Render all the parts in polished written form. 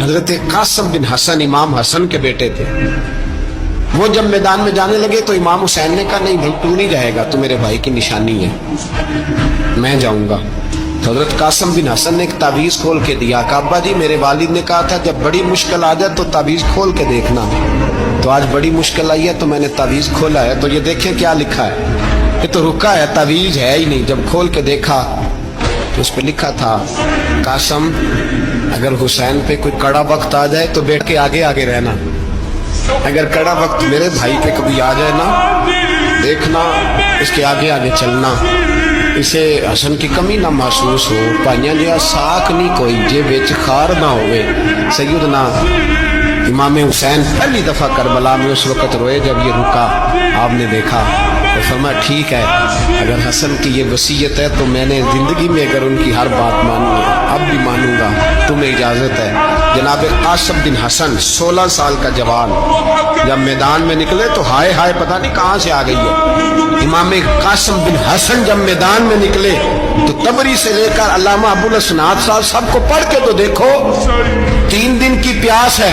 حضرت قاسم بن حسن امام حسن کے بیٹے تھے. وہ جب میدان میں جانے لگے تو امام حسین نے کہا نہیں بھائی تو نہیں جائے گا, تو میرے بھائی کی نشانی ہے, میں جاؤں گا. تو حضرت قاسم بن حسن نے ایک تعویذ کھول کے دیا کہ ابا جی میرے والد نے کہا تھا جب بڑی مشکل آ جائے تو تعویذ کھول کے دیکھنا. تو آج بڑی مشکل آئی ہے تو میں نے تعویذ کھولا ہے, تو یہ دیکھیں کیا لکھا ہے. یہ تو رکا ہے, تعویذ ہے ہی نہیں. جب کھول کے دیکھا تو اس پہ لکھا تھا قاسم اگر حسین پہ کوئی کڑا وقت آ جائے تو بیٹھ کے آگے آگے رہنا, اگر کڑا وقت میرے بھائی پہ کبھی آ جائے نا دیکھنا اس کے آگے آگے چلنا, اسے حسن کی کمی نہ محسوس ہو. پائیاں جہاں ساکھ نہیں کوئی جے وچ خار نہ ہوئے. سیدنا امام حسین پہلی دفعہ کربلا میں اس وقت روئے جب یہ رکا, آپ نے دیکھا تو فرمایا ٹھیک ہے اگر حسن کی یہ وصیت ہے تو میں نے زندگی میں اگر ان کی ہر بات مانی ہے اب بھی مانوں گا, تمہیں اجازت ہے. جناب قاسم بن حسن 16 سال کا جوان جب میدان میں نکلے تو ہائے ہائے پتہ نہیں کہاں سے آ گئی ہے. امام قاسم بن حسن جب میدان میں نکلے تو تبری سے لے کر علامہ ابو الاسناد صاحب سب کو پڑھ کے تو دیکھو, 3 دن کی پیاس ہے,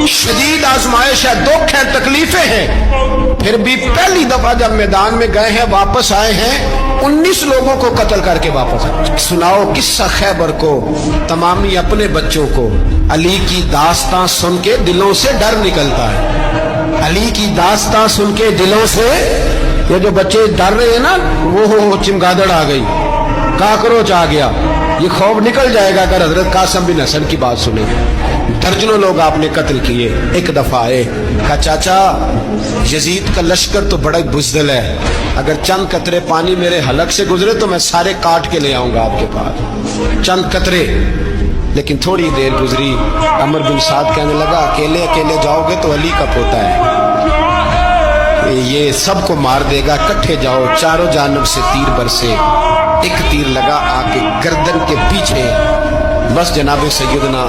شدید آزمائش ہے, دکھ ہے, تکلیفیں ہیں, پھر بھی پہلی دفعہ جب میدان میں گئے ہیں واپس آئے ہیں 19 لوگوں کو قتل کر کے واپس آئے. سناؤ قصہ خیبر کو, تمامی اپنے بچوں کو. علی کی داستان سن کے دلوں سے ڈر نکلتا ہے, علی کی داستان سن کے دلوں سے یہ جو بچے ڈر رہے ہیں نا وہ چمگادڑ آ گئی, کاکروچ آ گیا, یہ خوف نکل جائے گا اگر حضرت قاسم بن حسن کی بات سنیں. درجنوں لوگ آپ نے قتل کیے. ایک دفعہ آئے کہا چاچا یزید کا لشکر تو بڑا بزدل ہے, اگر چند قطرے پانی میرے حلق سے گزرے تو میں سارے کاٹ کے لے آؤں گا آپ کے پاس, چند قطرے. لیکن تھوڑی دیر گزری, عمر بن سعد کہنے لگا اکیلے اکیلے جاؤ گے تو علی کا پوتا ہے یہ سب کو مار دے گا, کٹھے جاؤ. چاروں جانب سے تیر برسے, ایک تیر لگا آ کے گردن کے پیچھے, بس جناب سیدنا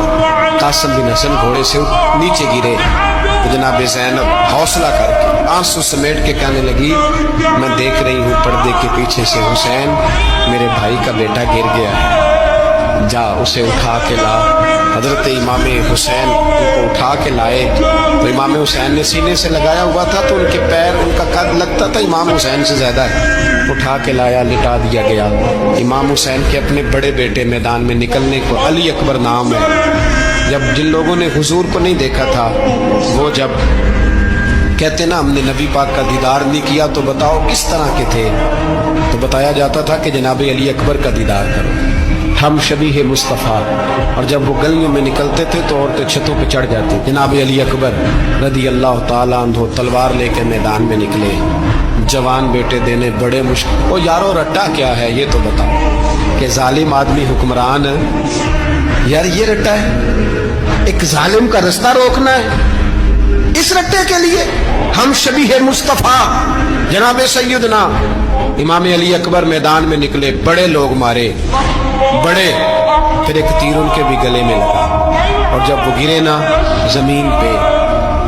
قاسم بن حسن گھوڑے سے نیچے گرے. جناب زینب حوصلہ کر کے آنسو سمیٹ کے کہنے لگی میں دیکھ رہی ہوں پردے کے پیچھے سے حسین میرے بھائی کا بیٹا گر گیا ہے, جا اسے اٹھا کے لا. حضرت امام حسین ان کو اٹھا کے لائے تو امام حسین نے سینے سے لگایا ہوا تھا تو ان کے پیر, ان کا قد لگتا تھا امام حسین سے زیادہ ہے, اٹھا کے لایا, لٹا دیا گیا. امام حسین کے اپنے بڑے بیٹے میدان میں نکلنے کو علی اکبر نام ہے. جب جن لوگوں نے حضور کو نہیں دیکھا تھا وہ جب کہتے نا ہم نے نبی پاک کا دیدار نہیں کیا تو بتاؤ کس طرح کے تھے, تو بتایا جاتا تھا کہ جناب علی اکبر کا دیدار کرو, ہم شبیہ مصطفیٰ. اور جب وہ گلیوں میں نکلتے تھے تو عورتیں چھتوں پہ چڑھ جاتی. جناب علی اکبر رضی اللہ تعالیٰ عنہ تلوار لے کے میدان میں نکلے, جوان بیٹے دینے بڑے مشکل. وہ یارو رٹا کیا ہے یہ تو بتاؤ, کہ ظالم آدمی حکمران ہے یار, یہ رٹا ہے, ایک ظالم کا رستہ روکنا ہے, اس رٹے کے لیے ہم شبیہ مصطفیٰ. جناب سیدنا امام علی اکبر میدان میں نکلے, بڑے لوگ مارے بڑے, پھر ایک تیر ان کے بھی گلے میں لگا, اور جب وہ گرے نا زمین پہ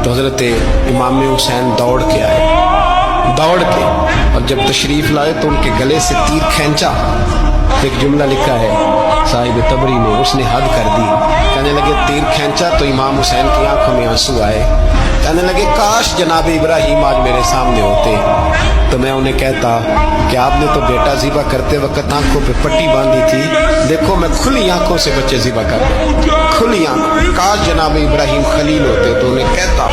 تو حضرت امام حسین دوڑ کے آئے, دوڑ کے, اور جب تشریف لائے تو ان کے گلے سے تیر کھینچا. ایک جملہ لکھا ہے صاحب تبری نے, اس نے حد کر دی. کہنے لگے تیر کھینچا تو امام حسین کی آنکھوں میں آنسو آئے, کہنے لگے کاش جناب ابراہیم آج میرے سامنے ہوتے تو میں انہیں کہتا کہ آپ نے تو بیٹا ذبح کرتے وقت آنکھوں پہ پٹی باندھی تھی, دیکھو میں کھلی آنکھوں سے بچے ذبح کر رہا ہوں, کھلی آنکھوں. کاش جناب ابراہیم خلیل ہوتے تو انہیں کہتا